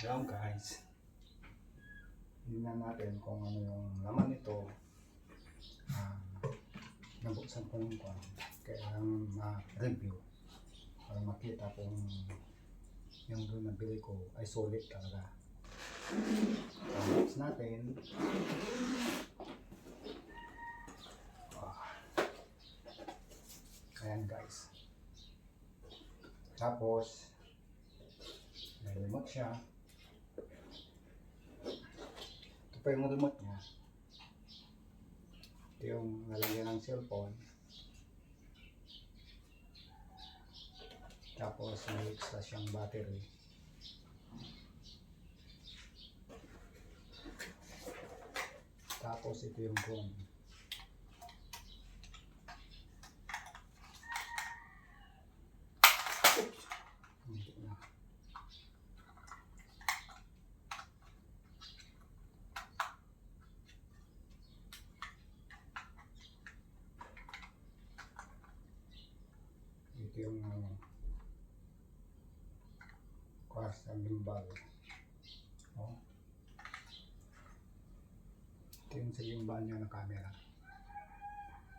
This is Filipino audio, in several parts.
Hello guys, tingnan natin kung ano yung laman nito. Nabuksan ko yung kailangan ma-review para makita kung yung doon nabili ko ay solid talaga. Tapos natin ayan guys, tapos may remote siya. Ito pa yung remote niya. Ito yung nalagyan ng cellphone. Tapos may extra siyang battery. Tapos ito yung phone. Ito yung sa gimbal. Ito yung sa gimbal niya na camera.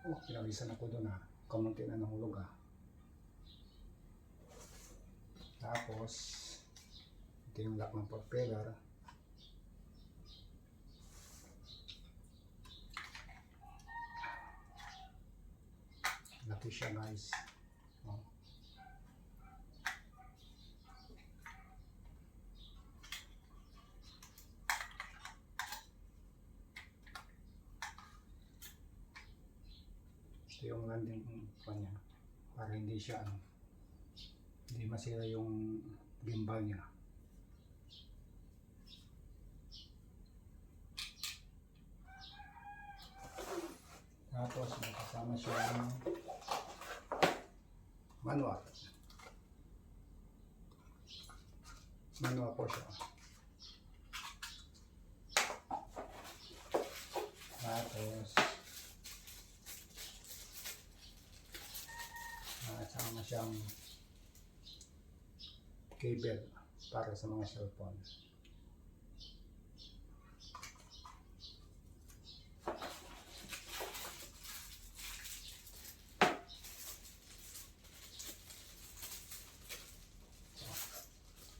Pinawisan ako doon kamunti na nahulog Tapos ito yung lock ng propeller. Laki siya guys. Ito yung landing niya para hindi siya hindi masira yung gimbal niya. Tapos may kasama siya ng manual po siya. Tapos kasama siyang cable para sa mga cellphone.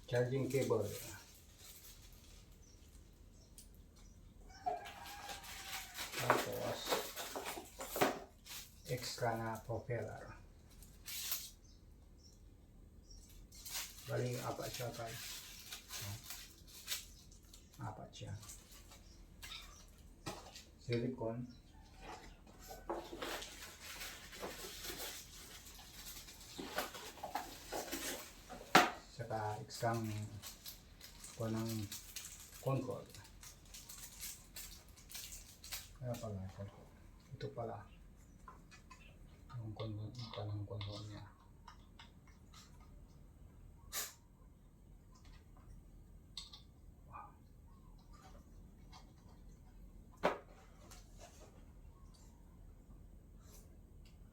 Charging cable. Tapos extra na propeller. Bali, apat siya guys. Apat siya. Silicone. Saka extrang ko ng control. Kaya pala, ito pala yung control niya.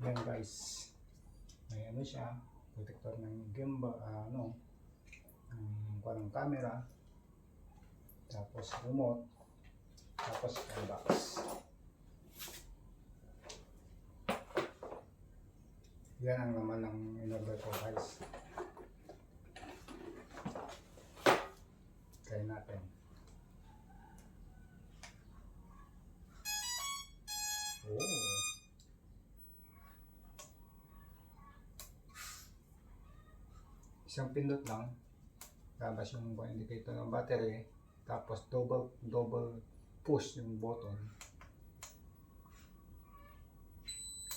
Yan guys, may siya, protector ng gimbal, ng camera, tapos remote, tapos box. Yan ang laman ng in-order ko guys. Try natin. Isang pindot lang, labas yung indicator ng battery, tapos double push yung button.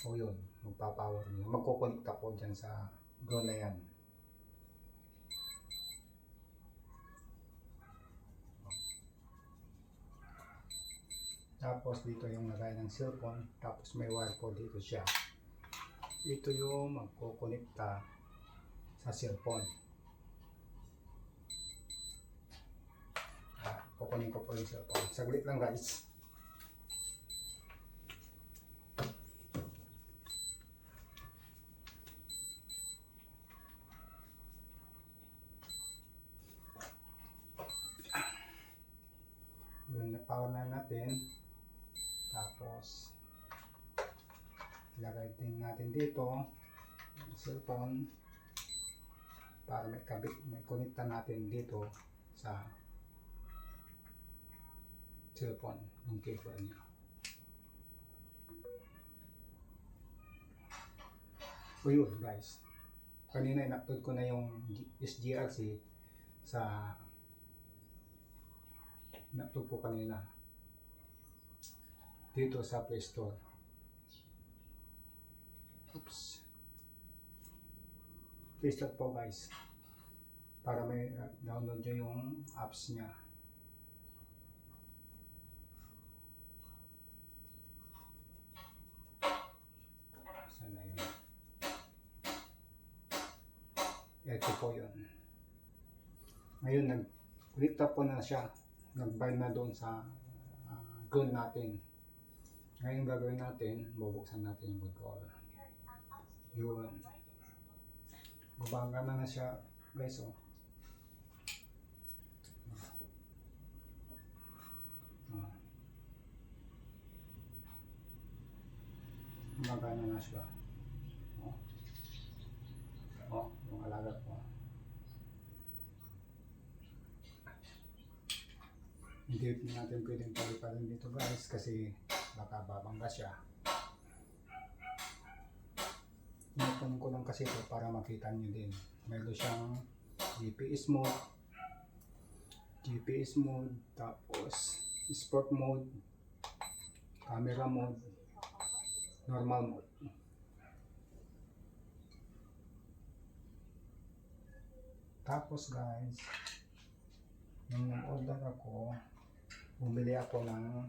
Yun, magpapower niya. Magkukonect ako dyan sa drone na yan. Tapos dito yung lagay ng cellphone, tapos may wire po dito siya. Ito yung magkukonekta sa cellphone. Kukunin ko po yung cellphone. Saglit lang guys. natin. Tapos ilagay din natin dito yung cellphone para may kabit, may connecta natin dito sa cellphone yung cable niya. So yun guys, kanina in-upload ko na yung SGRC sa in-upload ko kanina dito sa Play Store. Oops. Play Store po guys, para may download nyo yung apps niya. Sana yun. Ito po yun. Ngayon nag-connect po na siya, nag-bind na doon sa gun natin. Ngayon gagawin natin, bubuksan natin yung controller. Yun. Gumagana na siya guys, oh. Gumagana na siya. Yung alaga ko. Hindi natin pwedeng paliparin dito guys kasi baka babangga siya. Pinupun ko lang kasi ito para makita nyo din. Meron siyang GPS mode, tapos sport mode, camera mode, normal mode. Tapos guys, nung order ako, bumili ako ng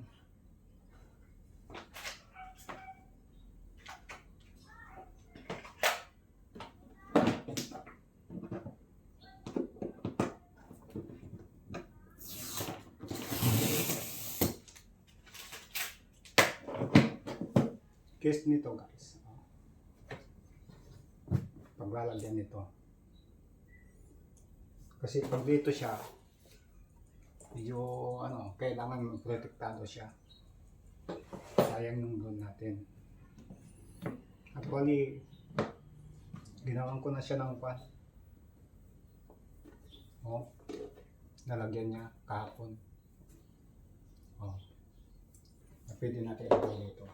case nito guys. Paglalagyan nito. Kasi pag dito siya, medyo kailangan protektado siya. Sayang yung gun natin. Actually, ginawan ko na siya ng pan. Nalagyan niya kahapon. Pwede natin ilagay dito.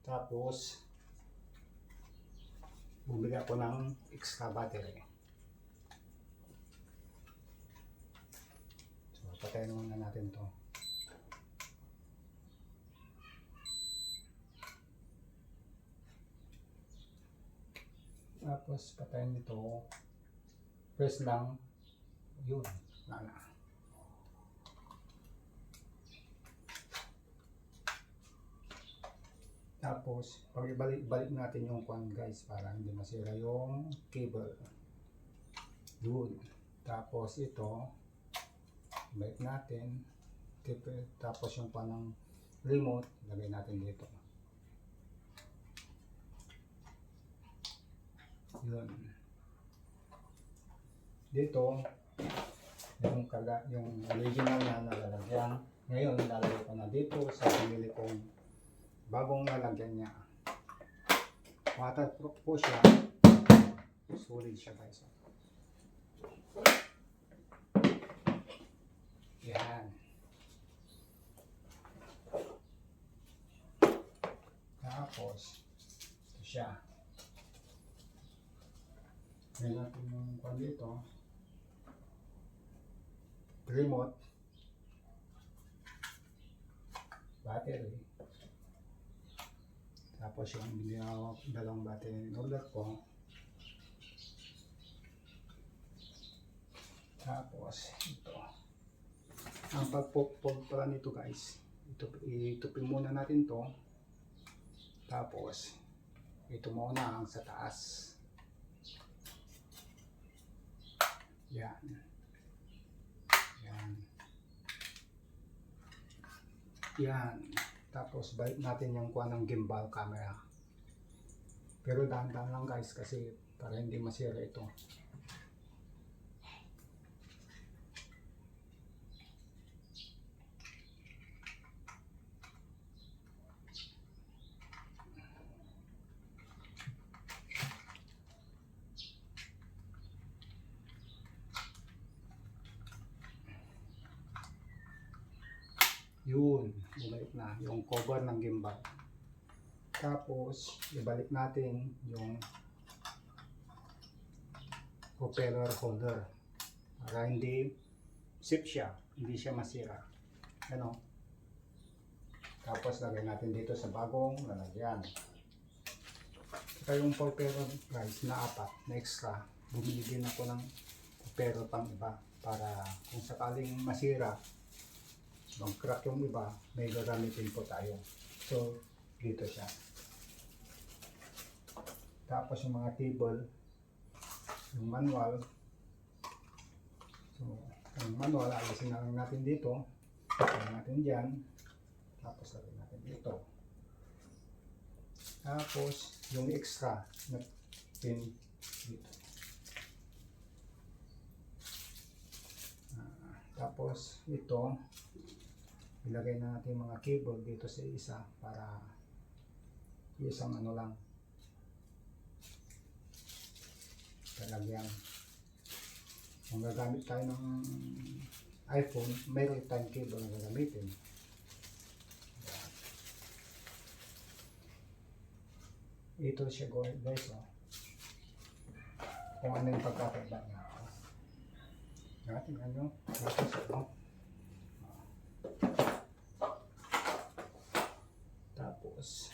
Tapos, bumili ako ng extra battery. Patayin muna natin to. Tapos patayin ito. Press lang. Yun. Wala. Tapos pag ibalik natin yung kwan guys para hindi masira yung cable. Yun. Tapos ito balik natin, tapos yung panang remote lagay natin dito. Yun. Dito yung original na nalalagyan. Ngayon nilalagay ko na dito sa pinili kong bagong lalagyan niya. Waterproof po siya, solid siya guys. Yan. Tapos, ito siya. Ngayon natin yung kwan dito. Remote. Battery. Tapos yung dalawang battery in order ko. Tapos, ito. Ang pagpupula nito guys, itupin muna natin to. Tapos ito muna ang sa taas. Yan. Tapos balik natin yung kuha ng gimbal camera. Pero dahan-dahan lang guys kasi para hindi masira ito. Yun, bumalik na yung cover ng gimbal. Tapos, ibalik natin yung propeller holder para hindi sip siya, hindi siya masira. Ano? Tapos, lagay natin dito sa bagong lalagyan. Saka yung propeller guys na apat na extra, bumili din ako ng propeller pang iba para kung sakaling masira, mag-crack yung iba, may gagamitin po tayo. So, dito siya. Tapos yung mga cable, yung manual. So, yung manual, alisin na lang natin dito. Lagyan natin dyan. Tapos lagyan natin dito. Tapos, yung extra na pin dito. Tapos, ito, ilagay na natin mga cable dito sa isa para isang ano lang talagyan. Kung gagamit tayo ng iPhone, may lifetime cable na gagamitin. Ito siya guys, oh. Kung ano yung pagkakaiba niya. Tingnan nyo, ito siya, oh. Tapos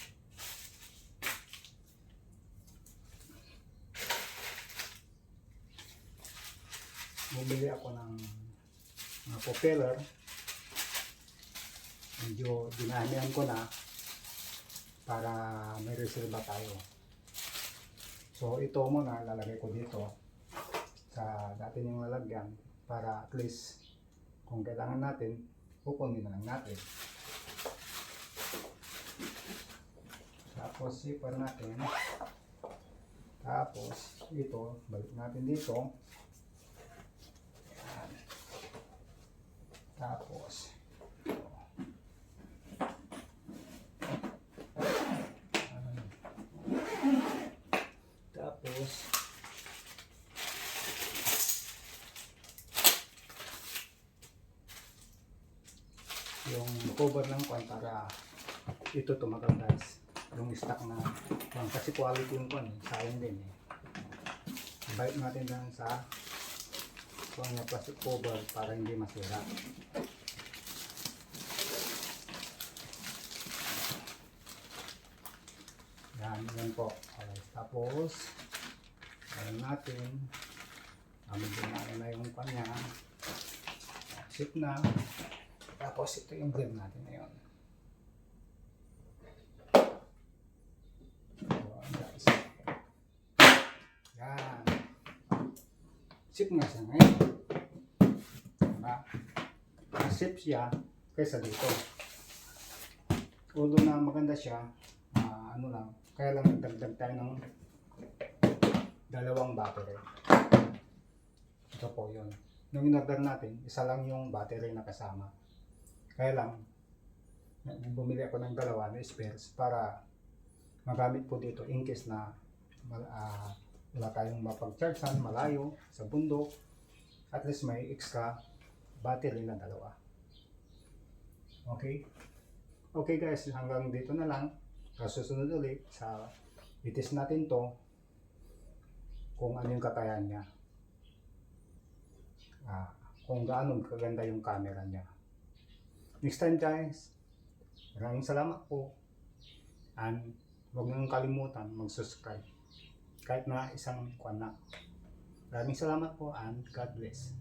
bumili ako ng mga propeller. Medyo dinamihan ko na para may reserva tayo. So ito muna lalagay ko dito sa dati yung lalagyan para at least kung kailangan natin, kukunin na lang natin. Tapos zipper natin. Tapos ito, balik natin dito. Ayan. Tapos yung cover ng kwan para ito tumagal guys. Yung stock na kwan kasi quality yung kwan sayang din eh. Bite natin lang sa kwan na plastic cover para hindi masira. Yan po. Okay. Tapos ayan natin medyo na yung kwan niya, sit na. Tapos ito yung blend natin ngayon. Yan. Sip nga siya ngayon. Diba? Sip siya kaysa dito. Although na maganda siya, ano lang, kaya lang nagdagdag tayo ng dalawang battery. Ito po yun. Nung in-order natin, isa lang yung battery na kasama. Kaya lang, bumili ako ng dalawa na spares para magamit po dito in case na wala tayong mapag-chargean malayo sa bundok, at least may extra battery na dalawa. Okay? Okay guys, hanggang dito na lang. Susunod ulit sa itis natin to kung ano yung kakayahan niya. Kung gaano kaganda yung camera niya. Next time guys, maraming salamat po. And huwag nang kalimutan mag-subscribe. Kahit na isang kwan na. Maraming salamat po and God bless.